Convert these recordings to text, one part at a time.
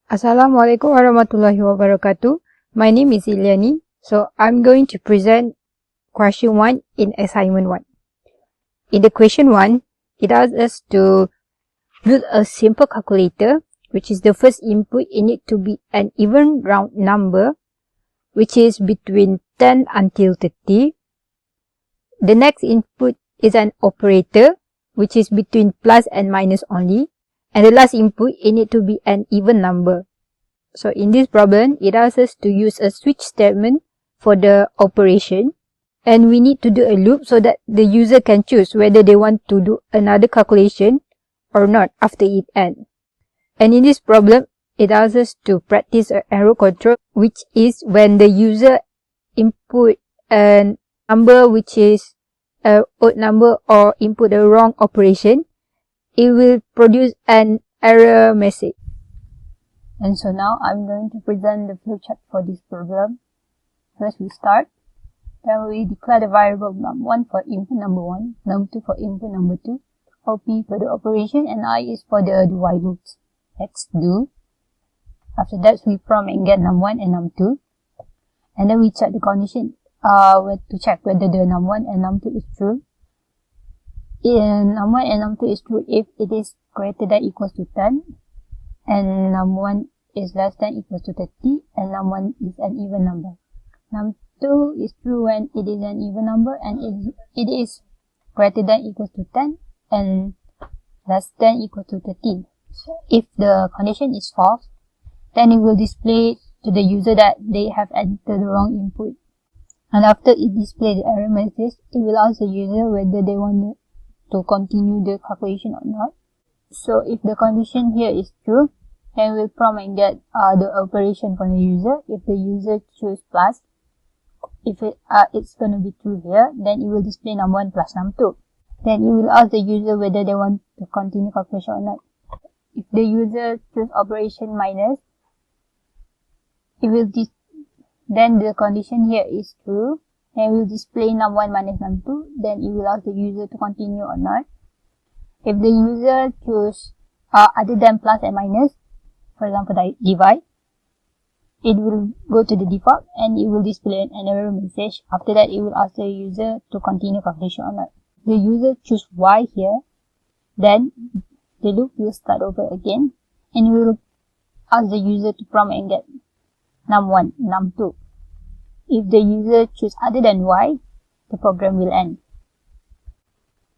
Assalamualaikum warahmatullahi wabarakatuh. My name is Ilyani. So I'm going to present question 1 in assignment 1. In the question 1, it asks us to build a simple calculator, which is the first input in it to be an even round number, which is between 10 until 30. The next input is an operator, which is between plus and minus only. And the last input in it to be an even number. So in this problem, it asks us to use a switch statement for the operation. And we need to do a loop so that the user can choose whether they want to do another calculation or not after it ends. And in this problem, it asks us to practice an error control, which is when the user input a number which is an odd number or input the wrong operation, it will produce an error message. And so now I'm going to present the flowchart for this problem. First we start. Then we declare the variable num1 for input number 1, num2 for input number 2, op for the operation, and I is for the do while loops. Let's do. After that we prompt and get num1 and num2. And then we check the condition to check whether the num1 and num2 is true. Num1 and num2 is true if it is greater than equals to 10, and num1 is less than equals to 30, and num1 is an even number. Num2 is true when it is an even number and it is greater than equals to 10 and less than equals to 30. If the condition is false, then it will display to the user that they have entered the wrong input. And after it displays the error message, it will ask the user whether they want to continue the calculation or not. So if the condition here is true, then we'll prompt and get the operation from the user. If the user choose plus, if it's going to be true here, then it will display num1 plus num2. Then it will ask the user whether they want to continue calculation or not. If the user choose operation minus, it will then the condition here is true. And will display num1 minus num2, then it will ask the user to continue or not. If the user choose other than plus and minus, for example divide, it will go to the default and it will display an error message. After that, it will ask the user to continue calculation or not. If the user choose y here, then the loop will start over again and it will ask the user to prompt and get num1, num2. If the user choose other than y, the program will end.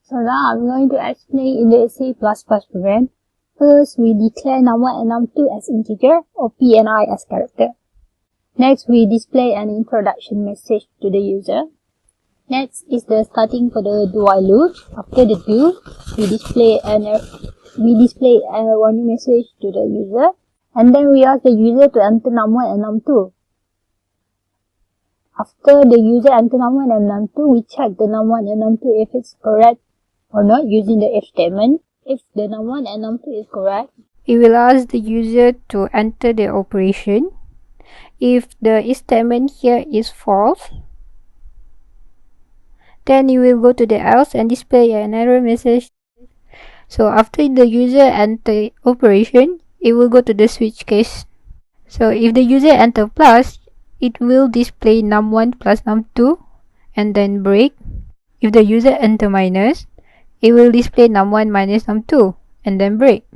So now I'm going to explain in the C++ program. First, we declare num1 and num2 as integer, or p and I as character. Next, we display an introduction message to the user. Next is the starting for the do while loop. After the do, we display a warning message to the user, and then we ask the user to enter num1 and num2. After the user enter num1 and num2, we check the num1 and num2 if it's correct or not using the if statement. If the num1 and num2 is correct, it will ask the user to enter the operation. If the if statement here is false, then it will go to the else and display an error message. So after the user enter operation, it will go to the switch case. So if the user enter plus, it will display num1 plus num2 and then break. If the user enter minus, it will display num1 minus num2 and then break.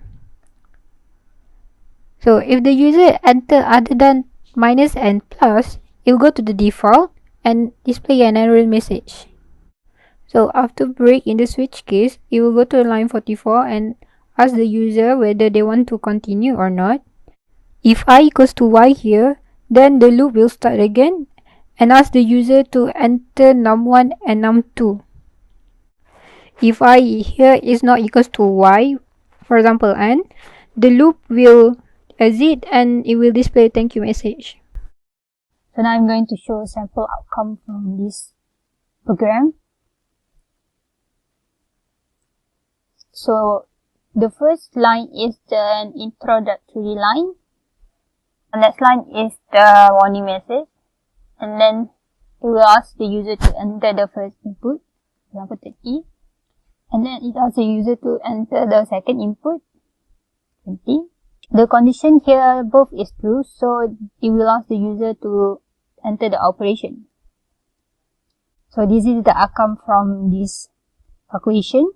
So if the user enter other than minus and plus, it will go to the default and display an error message. So after break in the switch case, it will go to line 44 and ask the user whether they want to continue or not. If I equals to y here, then the loop will start again and ask the user to enter num1 and num2. If I here is not equals to y, for example n, the loop will exit and it will display thank you message. So now I'm going to show a sample outcome from this program. So the first line is the introductory line. The next line is the warning message, and then it will ask the user to enter the first input, for example 30, and then it asks the user to enter the second input, 20, The condition here both is true, so it will ask the user to enter the operation. So this is the outcome from this calculation,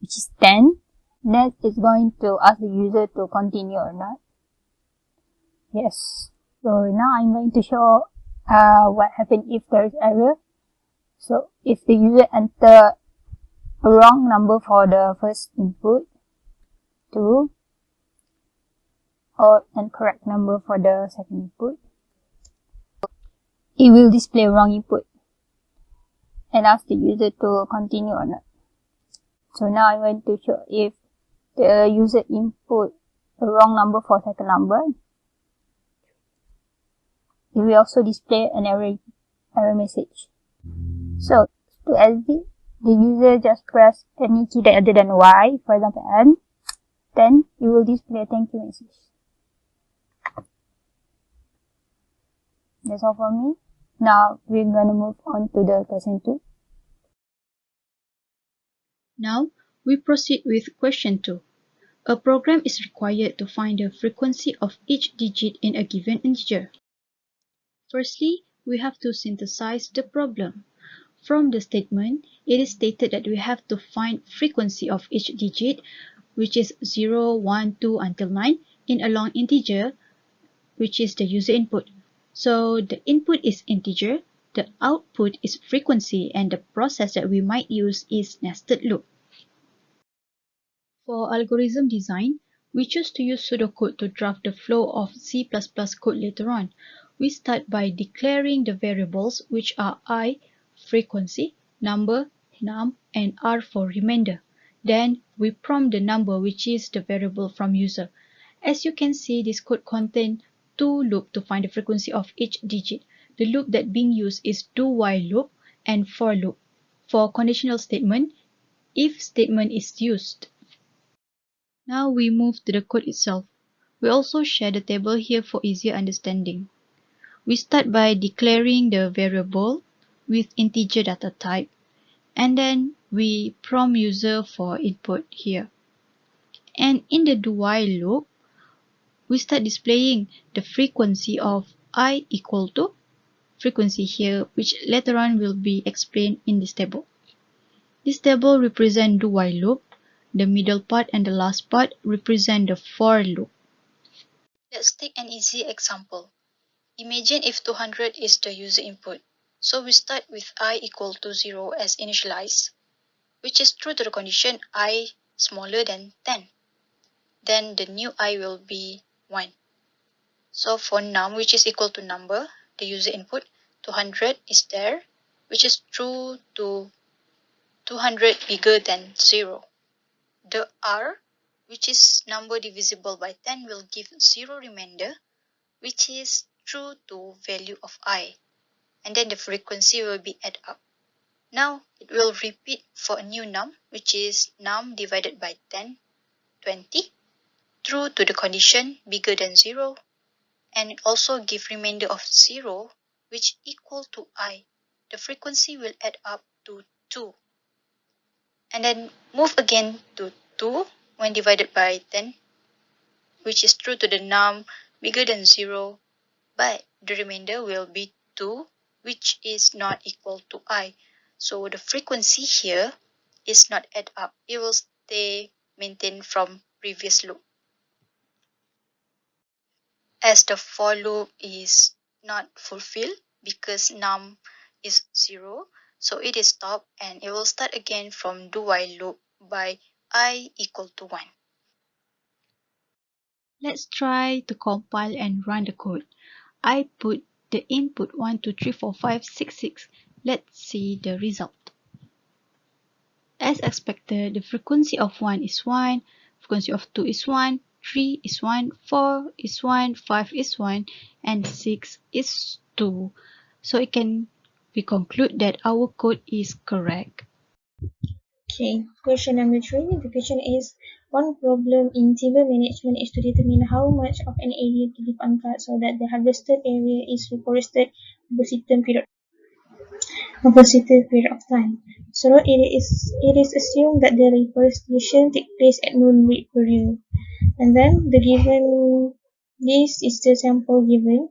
which is 10. Next is going to ask the user to continue or not. Yes. So now I'm going to show what happens if there is error. So if the user enter a wrong number for the first input, 2, or incorrect number for the second input, it will display wrong input and ask the user to continue or not. So now I'm going to show if the user input a wrong number for second number, it will also display an error message. So to exit, the user just press any key that other than Y, for example N, then it will display a thank you message. That's all for me. Now we're gonna move on to the question 2. Now we proceed with question 2. A program is required to find the frequency of each digit in a given integer. Firstly, we have to synthesize the problem. From the statement, it is stated that we have to find frequency of each digit, which is 0, 1, 2 until 9, in a long integer, which is the user input. So the input is integer, the output is frequency, and the process that we might use is nested loop. For algorithm design, we choose to use pseudocode to draft the flow of C++ code later on. We start by declaring the variables, which are I, frequency, number, num, and R for remainder. Then we prompt the number, which is the variable from user. As you can see, this code contains two loops to find the frequency of each digit. The loop that being used is do while loop and for loop. For conditional statement, if statement is used. Now we move to the code itself. We also share the table here for easier understanding. We start by declaring the variable with integer data type, and then we prompt user for input here. And in the do while loop, we start displaying the frequency of I equal to frequency here, which later on will be explained in this table. This table represents do while loop. The middle part and the last part represent the for loop. Let's take an easy example. Imagine if 200 is the user input. So we start with I equal to 0 as initialized, which is true to the condition I smaller than 10. Then the new I will be 1. So for num, which is equal to number, the user input, 200 is there, which is true to 200 bigger than 0. The R, which is number divisible by 10, will give 0 remainder, which is true to value of I. And then the frequency will be add up. Now it will repeat for a new num, which is num divided by 10, 20, true to the condition bigger than 0, and it also give remainder of 0, which equal to I. The frequency will add up to 2. And then move again to 2 when divided by 10, which is true to the num bigger than 0, but the remainder will be 2, which is not equal to I. So the frequency here is not add up. It will stay maintained from previous loop. As the for loop is not fulfilled because num is 0, so it is stopped and it will start again from do while loop by I equal to 1. Let's try to compile and run the code. I put the input 1, 2, 3, 4, 5, 6, 6. Let's see the result. As expected, the frequency of 1 is 1, frequency of 2 is 1, 3 is 1, 4 is 1, 5 is 1, and 6 is 2. So we conclude that our code is correct. Okay, question number 3. The question is, one problem in table management is to determine how much of an area to leave uncut so that the harvested area is reforested over a certain period of time. So it is assumed that the reforestation takes place at known rate per year. And then this is the sample given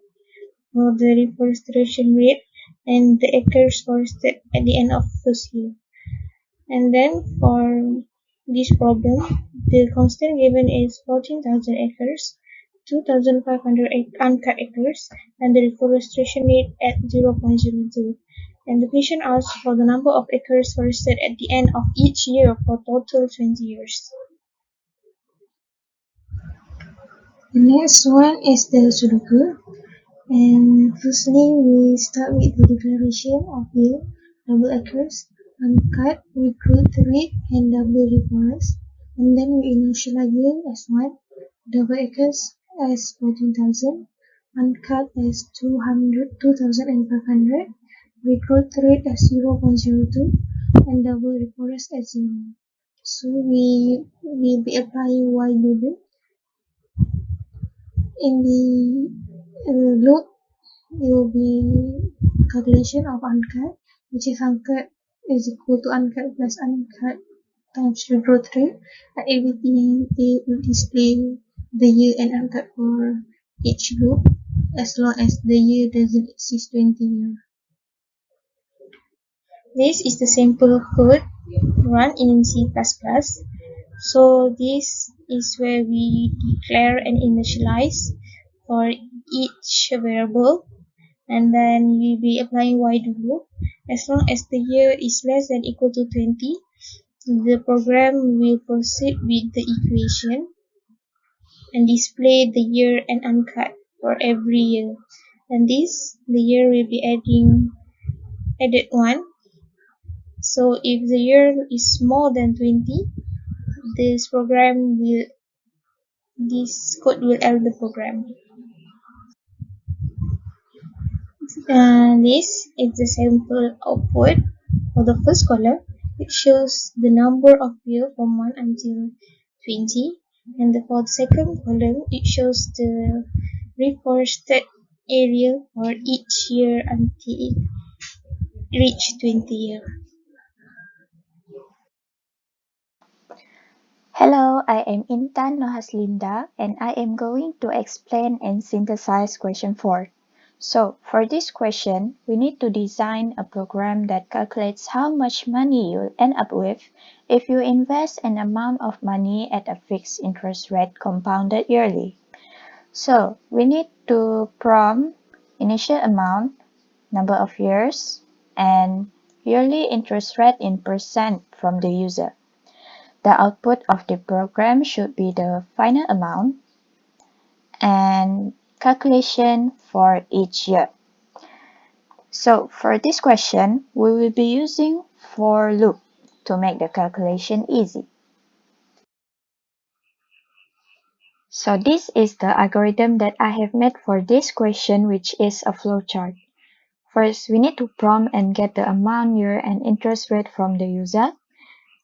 for the reforestation rate and the acres forested at the end of first year. And then for this problem, the constant given is 14,000 acres, 2,500 uncut acres, and the reforestation rate at 0.02. And the question asks for the number of acres forested at the end of each year for total 20 years. The next one is the Sudoku. And firstly, we start with the declaration of yield, double acres, uncut, recruit rate, and double reforest. And then we initialize yield as 1, double acres as 14,000, uncut as 2,500, recruit rate as 0.02, and double reforest as 0. So we will be applying Y loop in the loop. It will be calculation of uncut, which is uncut is equal to uncut plus uncut times your growth rate. At everything, it will display the year and uncut for each group as long as the year doesn't exceed 20 years. This is the sample code run in C++. So this is where we declare and initialize for each variable, and then we'll be applying while do loop. As long as the year is less than equal to 20, the program will proceed with the equation and display the year and uncut for every year. And this, the year will be added 1. So if the year is more than 20, this code will error the program. This is the sample output for the first column. It shows the number of years from 1 until 20, and for the second column, it shows the reforested area for each year until it reaches 20 years. Hello, I am Intan Nohaslinda and I am going to explain and synthesize question 4. So, for this question, we need to design a program that calculates how much money you'll end up with if you invest an amount of money at a fixed interest rate compounded yearly. So, we need to prompt initial amount, number of years, and yearly interest rate in percent from the user. The output of the program should be the final amount and calculation for each year. So for this question, we will be using for loop to make the calculation easy. So this is the algorithm that I have made for this question, which is a flowchart. First, we need to prompt and get the amount, year, and interest rate from the user.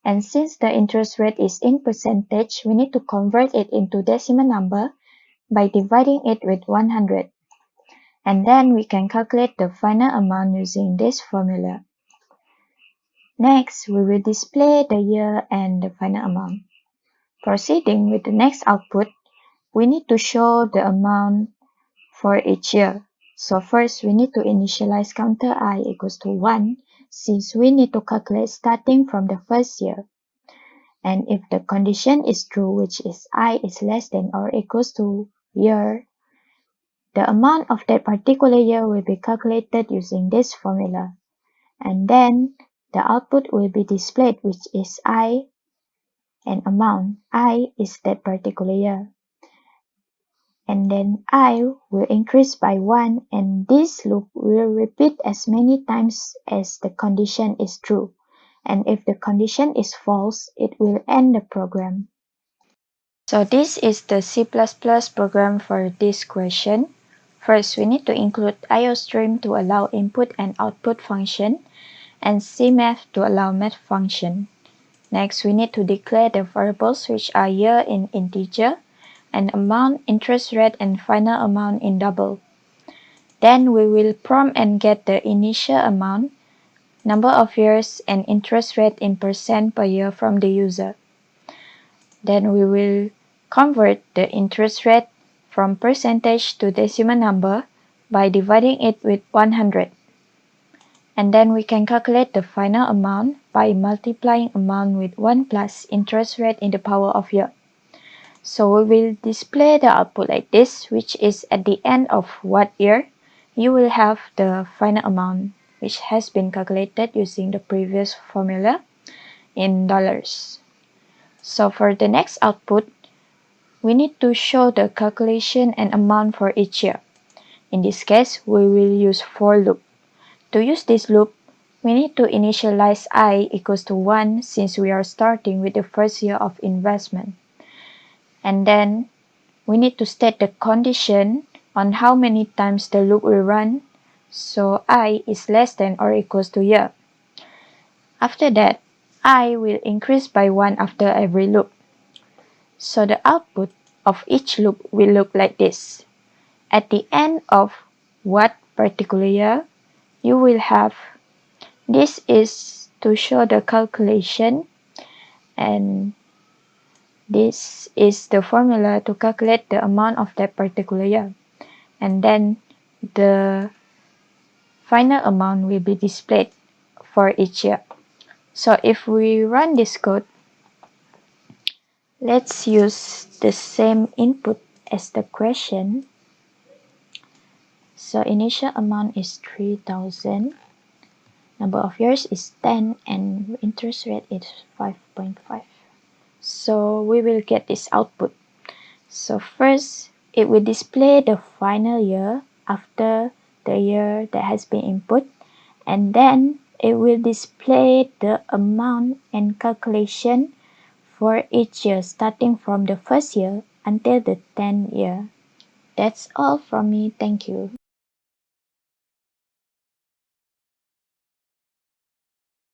And since the interest rate is in percentage, we need to convert it into decimal number by dividing it with 100. And then we can calculate the final amount using this formula. Next, we will display the year and the final amount. Proceeding with the next output, we need to show the amount for each year. So first, we need to initialize counter I equals to 1, since we need to calculate starting from the first year. And if the condition is true, which is I is less than or equals to year, the amount of that particular year will be calculated using this formula. And then the output will be displayed, which is I and amount. I is that particular year. And then I will increase by 1, and this loop will repeat as many times as the condition is true. And if the condition is false, it will end the program. So this is the C++ program for this question. First, we need to include IOStream to allow input and output function, and CMath to allow math function. Next, we need to declare the variables which are year in integer, and amount, interest rate, and final amount in double. Then we will prompt and get the initial amount, number of years, and interest rate in percent per year from the user. Then we will Convert the interest rate from percentage to decimal number by dividing it with 100. And then we can calculate the final amount by multiplying amount with 1 plus interest rate in the power of year. So we will display the output like this, which is at the end of what year you will have the final amount, which has been calculated using the previous formula in dollars. So for the next output, we need to show the calculation and amount for each year. In this case, we will use for loop. To use this loop, we need to initialize I equals to 1 since we are starting with the first year of investment. And then we need to state the condition on how many times the loop will run, so I is less than or equals to year. After that, I will increase by 1 after every loop. So the output of each loop will look like this. At the end of what particular year, you will have, this is to show the calculation, and this is the formula to calculate the amount of that particular year. And then the final amount will be displayed for each year. So if we run this code, let's use the same input as the question. So initial amount is 3,000, number of years is 10, and interest rate is 5.5. So we will get this output. So first, it will display the final year after the year that has been input, and then it will display the amount and calculation for each year starting from the first year until the 10th year. That's all from me. Thank you.